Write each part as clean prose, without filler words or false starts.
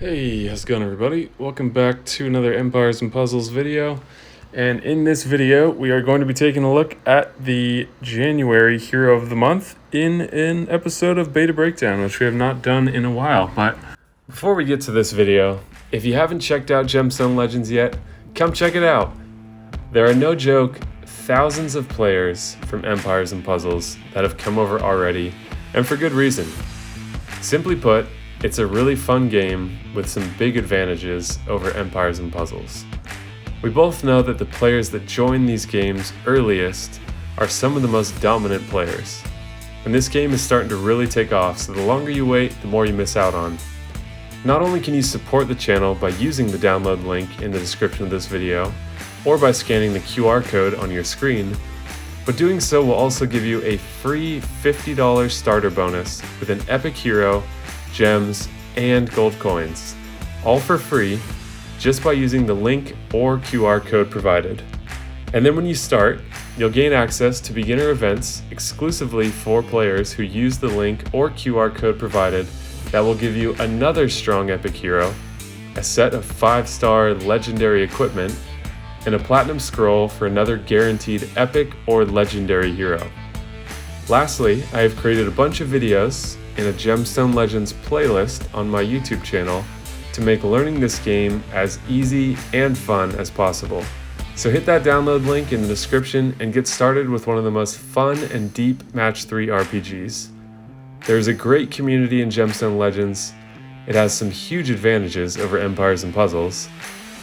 Hey, how's it going, everybody? Welcome back to another Empires and Puzzles video. And in this video, we are going to be taking a look at the January Hero of the Month in an episode of Beta Breakdown, which we have not done in a while. But before we get to this video, if you haven't checked out Gemstone Legends yet, come check it out. There are, no joke, thousands of players from Empires and Puzzles that have come over already, and for good reason. Simply put, it's a really fun game with some big advantages over Empires and Puzzles. We both know that the players that join these games earliest are some of the most dominant players. And this game is starting to really take off, so the longer you wait, the more you miss out on. Not only can you support the channel by using the download link in the description of this video, or by scanning the QR code on your screen, but doing so will also give you a free $50 starter bonus with an epic hero, gems, and gold coins, all for free, just by using the link or QR code provided. And then when you start, you'll gain access to beginner events exclusively for players who use the link or QR code provided that will give you another strong epic hero, a set of 5-star legendary equipment, and a platinum scroll for another guaranteed epic or legendary hero. Lastly, I have created a bunch of videos in a Gemstone Legends playlist on my YouTube channel to make learning this game as easy and fun as possible. So hit that download link in the description and get started with one of the most fun and deep Match 3 RPGs. There's a great community in Gemstone Legends. It has some huge advantages over Empires and Puzzles,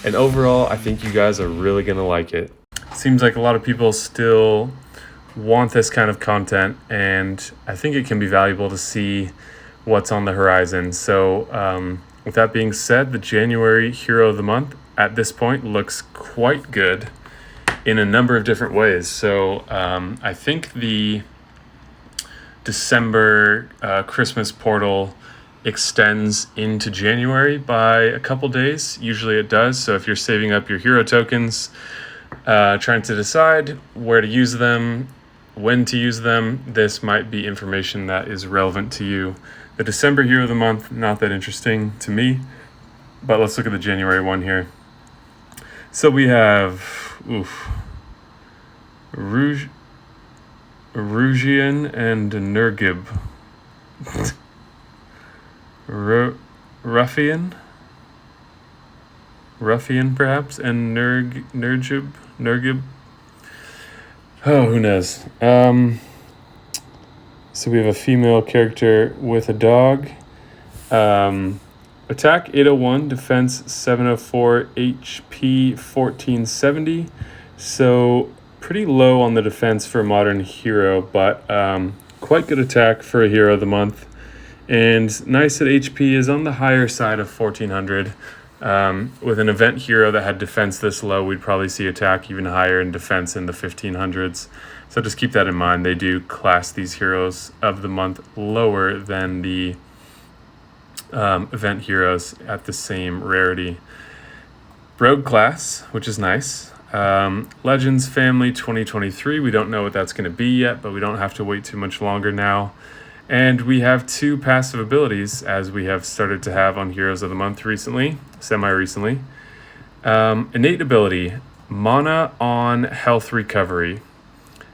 and overall I think you guys are really gonna like it. Seems like a lot of people still want this kind of content, and I think it can be valuable to see what's on the horizon. So with that being said, the January Hero of the Month at this point looks quite good in a number of different ways. So I think the December Christmas portal extends into January by a couple days. Usually it does. So if you're saving up your hero tokens, trying to decide where to use them, when to use them, this might be information that is relevant to you. The December Hero of the Month, not that interesting to me, but let's look at the January one here. So we have Rougian and Nurgib. Ruffian perhaps, and Nurgib. Oh, who knows? So we have a female character with a dog. Attack 801, defense 704, HP 1470. So pretty low on the defense for a modern hero, but quite good attack for a hero of the month. And nice that HP is on the higher side of 1400. With an event hero that had defense this low, we'd probably see attack even higher and defense in the 1500s. So just keep that in mind. They do class these heroes of the month lower than the event heroes at the same rarity. Rogue class, which is nice. Legends Family 2023. We don't know what that's going to be yet, but we don't have to wait too much longer now. And we have 2 passive abilities, as we have started to have on Heroes of the Month recently, semi-recently. Innate ability, Mana on Health Recovery.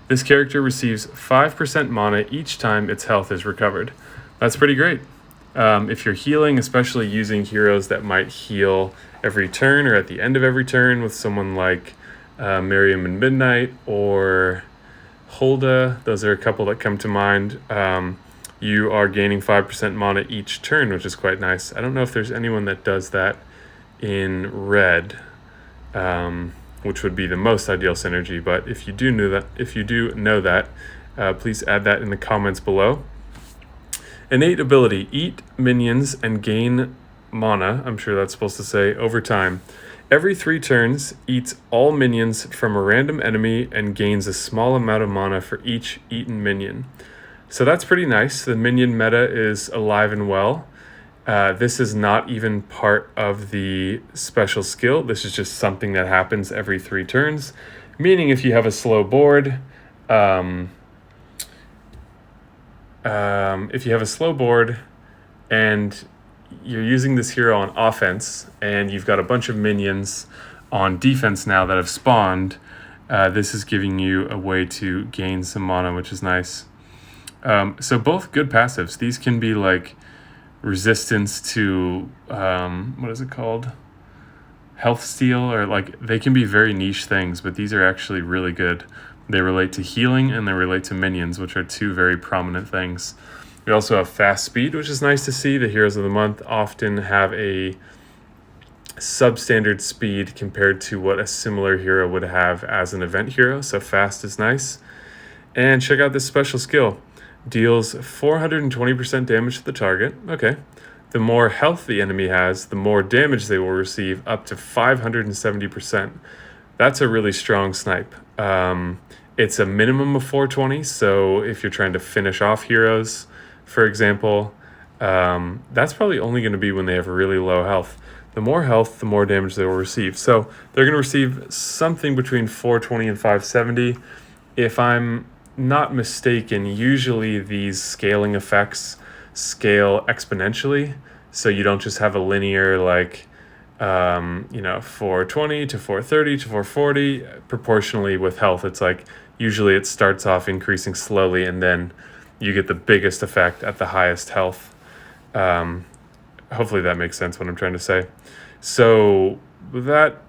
This character receives 5% mana each time its health is recovered. That's pretty great. If you're healing, especially using heroes that might heal every turn or at the end of every turn with someone like Miriam and Midnight or Hulda, those are a couple that come to mind. You are gaining 5% mana each turn, which is quite nice. I don't know if there's anyone that does that in red, which would be the most ideal synergy. But if you do know that, please add that in the comments below. Innate ability: eat minions and gain mana. I'm sure that's supposed to say over time. Every 3 turns, eats all minions from a random enemy and gains a small amount of mana for each eaten minion. So that's pretty nice. The minion meta is alive and well. This is not even part of the special skill. This is just something that happens every 3 turns. Meaning if you have a slow board, and you're using this hero on offense and you've got a bunch of minions on defense now that have spawned, this is giving you a way to gain some mana, which is nice. So both good passives. These can be like resistance to, what is it called? Health steal, or like they can be very niche things, but these are actually really good. They relate to healing and they relate to minions, which are two very prominent things. We also have fast speed, which is nice to see. The heroes of the month often have a substandard speed compared to what a similar hero would have as an event hero, so fast is nice. And check out this special skill. Deals 420% damage to the target. Okay. The more health the enemy has, the more damage they will receive, up to 570%. That's a really strong snipe. It's a minimum of 420, so if you're trying to finish off heroes, for example, that's probably only going to be when they have really low health. The more health, the more damage they will receive. So they're going to receive something between 420 and 570. If I'm not mistaken, usually these scaling effects scale exponentially, so you don't just have a linear like 420 to 430 to 440 proportionally with health. It's like usually it starts off increasing slowly and then you get the biggest effect at the highest health. Hopefully that makes sense what I'm trying to say. So that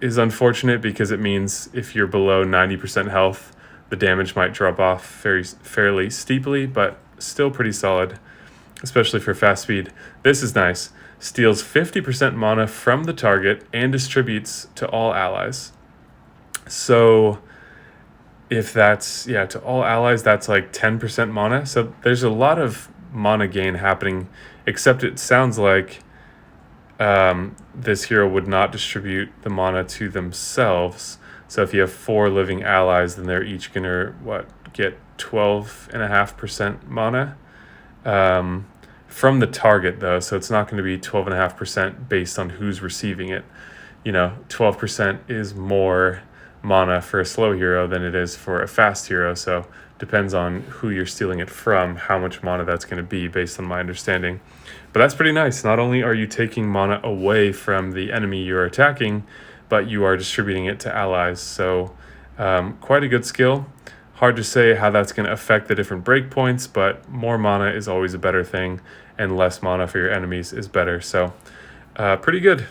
is unfortunate because it means if you're below 90% health, the damage might drop off fairly steeply, but still pretty solid, especially for fast speed. This is nice. Steals 50% mana from the target and distributes to all allies. So if that's, to all allies, that's like 10% mana. So there's a lot of mana gain happening, except it sounds like this hero would not distribute the mana to themselves. So if you have 4 living allies, then they're each gonna get 12.5% mana from the target though. So it's not going to be 12.5% based on who's receiving it. 12% is more mana for a slow hero than it is for a fast hero. So depends on who you're stealing it from, how much mana that's going to be based on my understanding. But that's pretty nice. Not only are you taking mana away from the enemy you're attacking, but you are distributing it to allies. So quite a good skill. Hard to say how that's going to affect the different breakpoints, but more mana is always a better thing, and less mana for your enemies is better. So pretty good.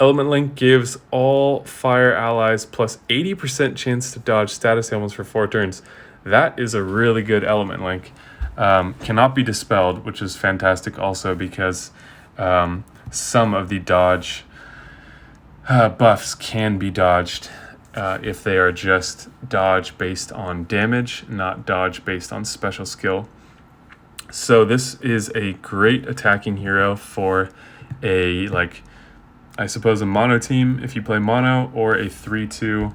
Element Link gives all fire allies plus 80% chance to dodge status ailments for 4 turns. That is a really good Element Link. Cannot be dispelled, which is fantastic also because some of the dodge buffs can be dodged if they are just dodge based on damage, not dodge based on special skill. So this is a great attacking hero for a, I suppose a mono team if you play mono, or a 3-2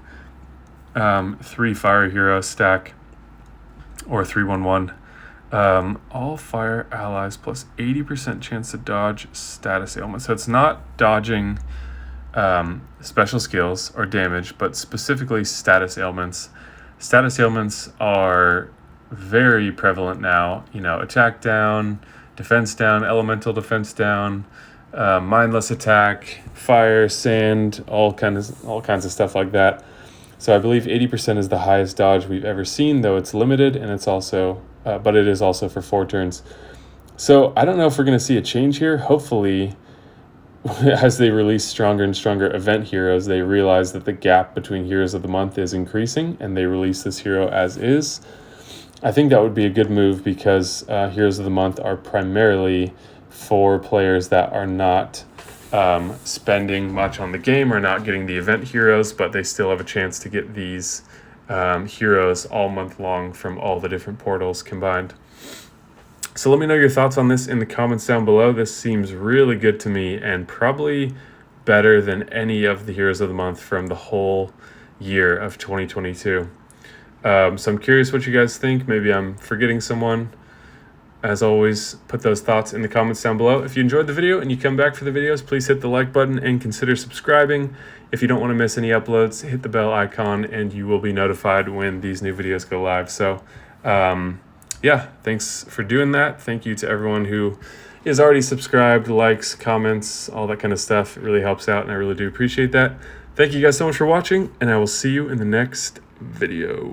3 fire hero stack, or 3-1-1. All fire allies plus 80% chance to dodge status ailments. So it's not dodging special skills or damage, but specifically status ailments. Status ailments are very prevalent now. Attack down, defense down, elemental defense down, mindless attack, fire, sand, all kinds of stuff like that. So I believe 80% is the highest dodge we've ever seen, though it's limited, and it's also, but it is also for 4 turns. So I don't know if we're going to see a change here. Hopefully, as they release stronger and stronger event heroes, they realize that the gap between heroes of the month is increasing, and they release this hero as is. I think that would be a good move because heroes of the month are primarily for players that are not spending much on the game or not getting the event heroes, but they still have a chance to get these heroes all month long from all the different portals combined. So let me know your thoughts on this in the comments down below. This seems really good to me and probably better than any of the heroes of the month from the whole year of 2022. So I'm curious what you guys think. Maybe I'm forgetting someone. As always, put those thoughts in the comments down below. If you enjoyed the video and you come back for the videos, please hit the like button and consider subscribing. If you don't want to miss any uploads, hit the bell icon and you will be notified when these new videos go live. So yeah, thanks for doing that. Thank you to everyone who is already subscribed, likes, comments, all that kind of stuff. It really helps out, and I really do appreciate that. Thank you guys so much for watching, and I will see you in the next video.